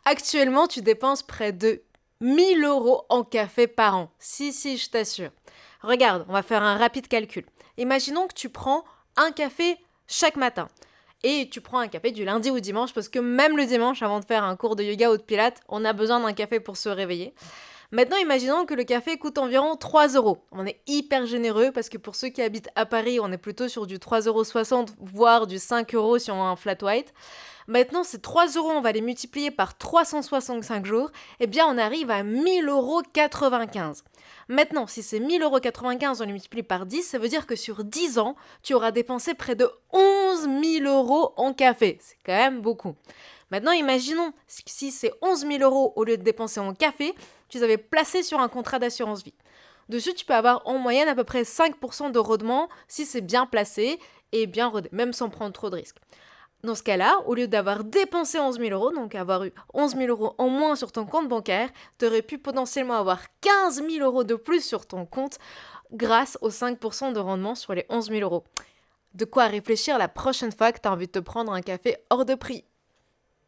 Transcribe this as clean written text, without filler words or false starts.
Actuellement, tu dépenses près de 1 000 € en café par an. Si, je t'assure. Regarde, on va faire un rapide calcul. Imaginons que tu prends un café chaque matin. Et tu prends un café du lundi au dimanche parce que même le dimanche, avant de faire un cours de yoga ou de pilates, on a besoin d'un café pour se réveiller. Maintenant, imaginons que le café coûte environ 3 €. On est hyper généreux parce que pour ceux qui habitent à Paris, on est plutôt sur du 3,60 €, voire du 5 € si on a un flat white. Maintenant, ces 3 €, on va les multiplier par 365 jours, eh bien on arrive à 1 000,95 €. Maintenant, si c'est 1 000,95 €, on les multiplie par 10, ça veut dire que sur 10 ans, tu auras dépensé près de 11 000 € en café. C'est quand même beaucoup. Maintenant, imaginons si ces 11 000 € au lieu de dépenser en café, tu les avais placés sur un contrat d'assurance vie. Dessus, tu peux avoir en moyenne à peu près 5% de rendement si c'est bien placé et bien rodé, même sans prendre trop de risques. Dans ce cas-là, au lieu d'avoir dépensé 11 000 €, donc avoir eu 11 000 € en moins sur ton compte bancaire, tu aurais pu potentiellement avoir 15 000 € de plus sur ton compte grâce aux 5% de rendement sur les 11 000 €. De quoi réfléchir la prochaine fois que tu as envie de te prendre un café hors de prix.